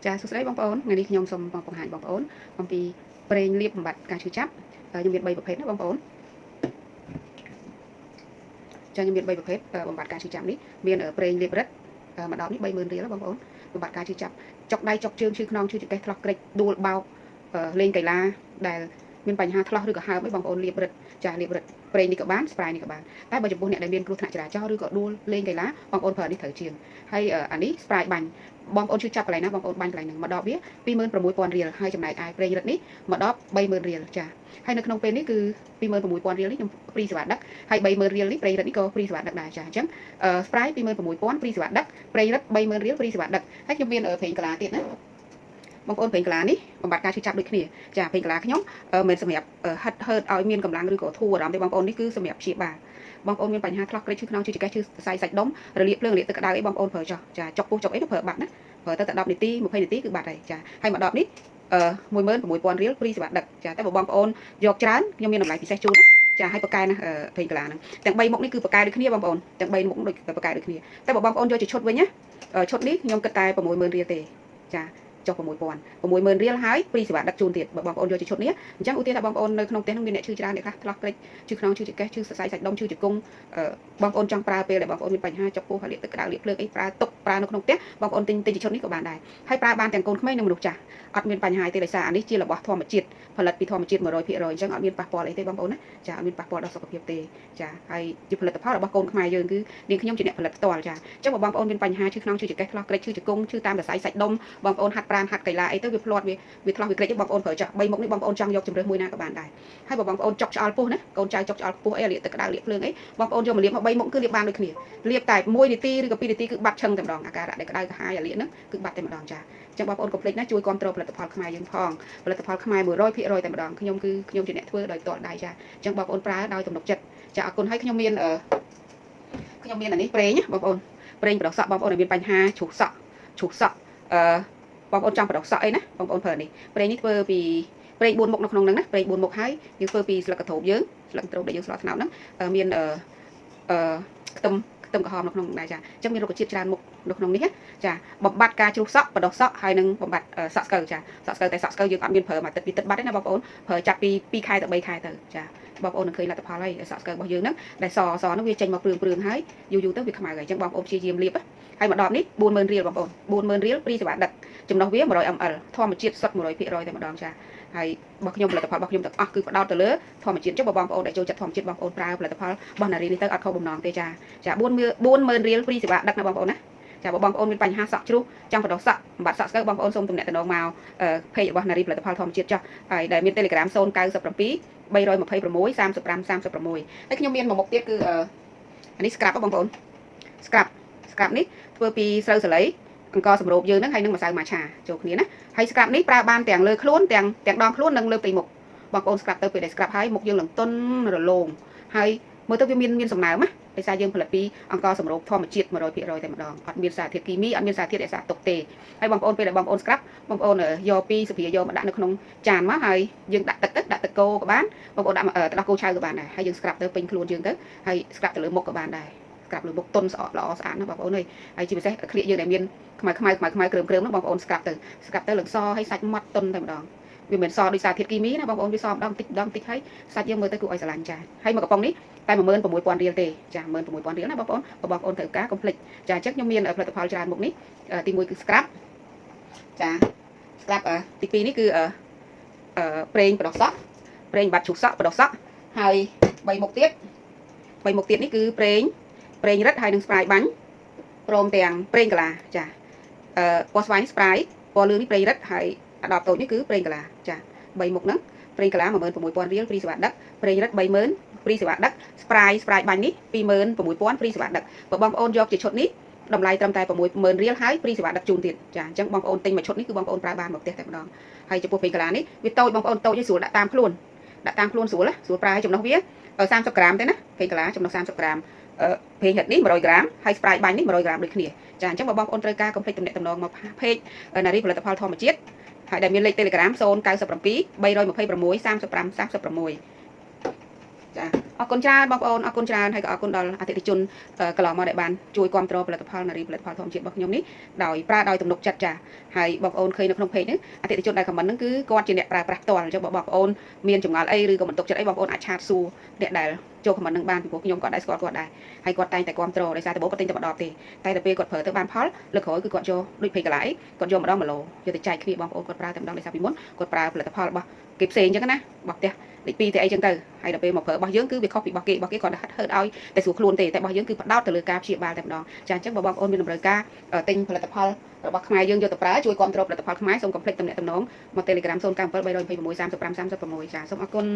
ចាសួស្តីបងប្អូនថ្ងៃនេះខ្ញុំសូមបង្ហាញបងប្អូនអំពីប្រេងលាបបំបត្តិការឈឺចាប់ខ្ញុំមាន3ប្រភេទណាបងប្អូនចាខ្ញុំមាន3ប្រភេទបំបត្តិការឈឺចាប់នេះមានប្រេងលាបរឹតមួយដបនេះ30000រៀលបងប្អូនបំបត្តិការឈឺចាប់ចុកដៃចុកជើងឈឺខ្នងឈឺចង្កេះថ្លោះក្រិចដួលបោកលេងកីឡាដែលមានបញ្ហាថ្លោះឬក៏ហើមអីបងប្អូនលាបរឹតចាលាបរឹតប្រេងនេះក៏បានស្ប្រៃនេះក៏បានតែបើចំពោះអ្នកដែលមានគ្រោះថ្នាក់ចរាចរណ៍ឬក៏ដួលលេងកីឡាបងប្អូនប្រើនេះត្រូវជាងហើយអានេះស្ប្រៃបាញ់បងប្អូនឈឺចាប់កន្លែងណាបងប្អូនបាញ់កន្លែងហ្នឹងមួយដបវា26000រៀលហើយចំណែកឯប្រេងរឹតនេះមួយដប30000រៀលចាហើយនៅក្នុងពេលនេះគឺ26000រៀលនេះខ្ញុំព្រីសេវាដឹកហើយ30000រៀលនេះប្រេងរឹតនេះក៏ព្រីសេវាដឹកដែរចាអញ្ចឹងស្ប្រៃ26000ព្រីសេវាដឹកប្រេងរឹត30000រៀលព្រីសេវាដឹកហើយខ្ញុំមានប្រេងកាឡាទៀតណាបងប្អូនប្រេងកាឡានេះបំបត្តិការឈឺចាប់ដូចគ្នាចាប្រេងកាឡាខ្ញុំមិនសម្រាប់ហិតហឺតឲ្យមានកម្លាំងឬក៏ធូរអារម្មណ៍ទេបងប្អូននេះគឺសម្រាប់ព្យាបាលបងប្អូនមានបញ្ហាថ្លោះក្រិចឈឺខ្នងឈឺចង្កេះឈឺសរសៃសាច់ដុំរលាកភ្លើងរលាកទឹកក្តៅអីបងប្អូនប្រើចោះចាចុកពោះចុកអីទៅប្រើបាត់ណាប្រើទៅតែ10នាទី20នាទីគឺបាត់ហើយចាហើយមួយដបនេះ16000រៀលព្រីសេវាដឹកចាតែបើបងប្អូនយកច្រើនខ្ញុំមានតម្លៃពិសេសជូនណាចាឲ្យបកកែណាប្រេងកាឡាហ្នឹងទាំង3មុខនេះគឺបកកែដូចគ្នាបងប្អូនទាំង3មុខដូចបកកែដូចគ្នាតែបើបងប្អូនយកជាឈុតវិញណាឈុតនេះខ្ញុំគិតតែ60000រៀលទេចាចុះ60000រៀលហើយព្រីសេវាដឹកជូនទៀតបើបងប្អូនយកជាឈុតនេះអញ្ចឹងឧទាហរណ៍ថាបងប្អូននៅក្នុងផ្ទះនឹងមានអ្នកឈឺច្រើនអ្នកខ្លះថ្លោះក្រិចឈឺខ្នងឈឺចង្កេះឈឺសរសៃសាច់ដុំឈឺជង្គង់បងប្អូនចង់ប្រើពេលដែលបងប្អូនមានបញ្ហាចុកពោះលាកទឹកក្តៅលាកភ្លើងអីប្រើទុកប្រើនៅក្នុងផ្ទះបងប្អូនទិញជាឈុតនេះក៏បានដែរហើយប្រើបានទាំងកូនក្មេងនិងមនុស្សចាស់អត់មានបញ្ហាទេដោយសារអានេះជារបស់ធម្មជាតិផលិតពីធម្មជាតិ 100% អញ្ចឹងអត់មានប៉ះពាល់អីទេបងប្អូនណាចាអត់មានប៉ះពាល់ដល់សុខភាពទេចាហើយជាផលិតផលរបស់កូនខ្មែរយើងគឺនាងខ្ញុំជាអ្នកផលិតផ្ទាល់ចាអញ្ចឹងបើបងប្អូនមានបញ្ហាឈឺខ្នងឈឺចង្កេះថ្លោះក្រិចឈឺជង្គង់ឈឺតាមសរសៃសាច់ដុំបងប្អូនហាត់ប្រាណហាត់កីឡាអីទៅវាផ្លាត់វាថ្លោះវាក្រិចបងប្អូនប្រើចាស់3មុខនេះបងប្អូនចង់យកជំរើសមួយណាក៏បានដែរហើយបើបងប្អូនចុកឆ្អល់ពោះណាកូនចៅចុកឆ្អល់ពោះអីលាកទឹកក្តៅលាកភ្លើងអីបងប្អូនយកមកលាបមក3មុខគឺលាបបានដូចគ្នាលាបតែ1នាទីឬក៏2នាទីគឺបាត់ឈឹងតែម្ដងអាការៈដែលក្តៅកាហាយអាលាកហ្នឹងគឺបាត់តែម្ដងចាអញ្ចឹងបងប្អូនកុំភ្លេចណាជួយគ្រប់គ្រងផលិតផលខ្មែរយើងផងផលិតផលខ្មែរ 100% តែម្ដងខ្ញុំជាអ្នកធ្វើដោយផ្ទាល់ដៃចាអញ្ចឹងបងប្អូនប្រើដោយទំនុកចិត្តចាអរគុណហើយខ្ញុំមានអានេះប្រេងបងប្អូនប្រេងបដោះសក់បងប្អូនដែលមានបញ្ហាជ្រុះសក់បងប្អូនចង់បដោះសក់អីណាបងប្អូនប្រើនេះប្រេងនេះធ្វើពីប្រេង4មុខនៅក្នុងហ្នឹងណាប្រេង4មុខហើយយើងធ្វើពីស្លឹកកធូបយើងស្លឹកកធូបដែលយើងស្រោចថ្នោតហ្នឹងមានខ្ទឹមក្រហមនៅក្នុងដែរចាអញ្ចឹងមានរុក្ខជាតិច្រើនមុខនៅក្នុងនេះណាចាបំបត្តិការជ្រុះសក់បដោះសក់ហើយនឹងបំបត្តិសក់ស្កូវចាសក់ស្កូវតែសក់ស្កូវយើងអត់មានប្រើមួយទឹកពីទឹកបាត់ទេណាបងប្អូនប្រើចាប់ពី2ខែទៅ3ខែទៅចាបងប្អូននឹងឃើញលទ្ធផលហើយសក់ស្កូវរបស់យើងហ្នឹងដែលសហ្នឹងវាចេញមកព្រឿងហើយយូរទៅវាខ្មៅហើយអញ្ចឹងបងប្អូនព្យាយាមលាបហើយមួយដបនេះ40000រៀលបងប្អូន40000រៀលព្រីសេវាដឹកចំណុះវា 100ml ធម្មជាតិសុទ្ធ 100% តែម្ដងចាហើយរបស់ខ្ញុំផលិតផលរបស់ខ្ញុំទាំងអស់គឺផ្ដោតទៅលើធម្មជាតិចុះបងប្អូនដែលចូលចិត្តធម្មជាតិបងប្អូនប្រើផលិតផលរបស់នារីនេះទៅអត់ខុសបំណងទេចា40000រៀលព្រីសេវាដឹកណាបងប្អូនណាចាបងប្អូនមានបញ្ហាសក់ជ្រុះចង់បដោះសក់បំបត្តិសក់ស្កូវបងប្អូនសូមទំនាក់ទំនងមកเพจរបស់នារីផលិតផលធម្មជាតិចុះហើយដែលមាន Telegram 097 326 3536ហើយខ្ញុំមានមួយមុខទៀតគឺអានេះ scrap បងប្អូន scrap នេះធ្វើពីស្រូវសាលីអង្ករសម្រូបយើងហ្នឹងហើយនឹងម្សៅម៉ាឆាចូលគ្នាណាហើយ scrap នេះប្រើបានទាំងលើខ្លួនទាំងដងខ្លួននិងលើពីមុខបងប្អូន scrap ទៅពេលដែល scrap ហើយមុខយើងនឹងទន់រលោងហើយមើលទៅវាមានសំណើមណាដោយសារយើងផលិតពីអង្ករសម្រូបធម្មជាតិ 100% តែម្ដងអត់មានសារធាតុគីមីអត់មានសារធាតុរក្សាទុកទេហើយបងប្អូនពេលដែលបងប្អូន scrap បងប្អូនយកពីសុភាយកមកដាក់នៅក្នុងចានមកហើយយើងដាក់ទឹកគោក៏បានបងប្អូនដាក់ទឹកដោះគោឆៅក៏បានដែរហើយយើង scrap ទៅពេញខ្លួនយើងទៅហើយ scrap ទៅលើមុខក៏បានដែរស្កាប់លើមុខទុនល្អស្អាតណាបងប្អូនអើយហើយជាពិសេសក្លៀកយើងដែលមានខ្មៅគ្រើមហ្នឹងបងប្អូនស្កាប់ទៅលឹងសឲ្យសាច់ម៉ត់ទុនតែម្ដងវាមិនសដោយសារធាតុគីមីណាបងប្អូនវាសម្ដងតិចហើយសាច់យើងមើលទៅគួរឲ្យស្រឡាញ់ចាហើយមួយកំប៉ុងនេះតែ16000រៀលទេចា16000រៀលណាបងប្អូនត្រូវការកុំភ្លេចចាអញ្ចឹងខ្ញុំមានផលិតផលច្រើនមុខនេះទី1គឺ scrap ចា scrap ទី2នេះគឺប្រេងបដោះសក់ប្រេងបាត់ជ្រុះសក់បដោះសក់ហើយ3មុខទៀតនេះគឺប្រេងរឹតហើយនឹងស្ប្រៃបាញ់ព្រមទាំងប្រេងកាឡាចាពណ៌ស្វាយនេះស្ប្រៃពណ៌លឿងនេះប្រេងរឹតហើយអាដបតូចនេះគឺប្រេងកាឡាចា3មុខហ្នឹងប្រេងកាឡា16000រៀលព្រីសេវាដឹកប្រេងរឹត30000ព្រីសេវាដឹកស្ប្រៃបាញ់នេះ26000ព្រីសេវាដឹកបើបងប្អូនយកជាឈុតនេះតម្លៃត្រឹមតែ60000រៀលហើយព្រីសេវាដឹកជូនទៀតចាអញ្ចឹងបងប្អូនទិញមួយឈុតនេះគឺបងប្អូនប្រើបានមកផ្ទះតែម្ដងហើយចំពោះប្រេងកាឡានេះវាតូចបងប្អូនតូចឲ្យស្រួលដាក់តាមខ្លួនស្រួលប្រើឲ្យចំណុះវា30ក្រាមទេណាប្រេងកាឡាចំណុះ30ក្រាមប្រេងហិតនេះ100ក្រាមហើយស្ប្រៃបាញ់នេះ100ក្រាមដូចគ្នាចាអញ្ចឹងបើបងប្អូនត្រូវការកុំភ្លេចទំនាក់ទំនងមកเพจនារីផលិតផលធម្មជាតិហើយដែលមានលេខ Telegram 097 326 3536ចា អរគុណច្រើនបងប្អូនអរគុណច្រើនហើយក៏អរគុណដល់អតិថិជនកន្លងមកដែលបានជួយគ្រប់គ្រងផលិតផលនារីផលិតផលធម្មជាតិរបស់ខ្ញុំនេះដោយប្រើដោយទំនុកចិត្តចាហើយបងប្អូនឃើញនៅក្នុងเพจនេះអតិថិជនដែលខមមិនហ្នឹងគឺគាត់ជាអ្នកប្រើប្រាស់ផ្ទាល់អញ្ចឹងបងប្អូនមានចម្ងល់អីឬក៏មិនទុកចិត្តអីបងប្អូនអាចឆាតសួរអ្នកដែលចូលខមមិននឹងបានពីព្រោះខ្ញុំក៏ដែរស្គាល់គាត់ដែរហើយគាត់តែងតែគ្រប់គ្រងដោយសារតែបងគាត់ទិញតែម្ដងទេតែទៅពេលគាត់ប្រើទៅបានផលលើក្រោយគឺគាត់យកដូចពេកកន្លែគាត់យកម្ដង1 គីឡូយកទៅចែកគ្នាបងប្អូនគាត់ប្រើតែម្ដងដោយសារពីមុនគាត់ប្រើផលិតផលរបស់គេផ្សេងអញ្ចឹងណារបស់ផ្ទះលេខ2ទៅអីចឹងទៅហើយដល់ពេលមកប្រើរបស់យើងគឺវាខុសពីរបស់គេគាត់ហិតឲ្យតែស្រួលខ្លួនទេតែរបស់យើងគឺផ្ដោតទៅលើការព្យាបាលតែម្ដងចាអញ្ចឹងបងប្អូនមានតម្រូវការទិញផលិតផលរបស់ខ្មែរយើងយកទៅប្រើជួយគ្រប់គ្រងផលិតផលខ្មែរសូមកុំភ្លេចទំនាក់ទំនងមក Telegram 097 326 35 36ចាសូមអរគុណ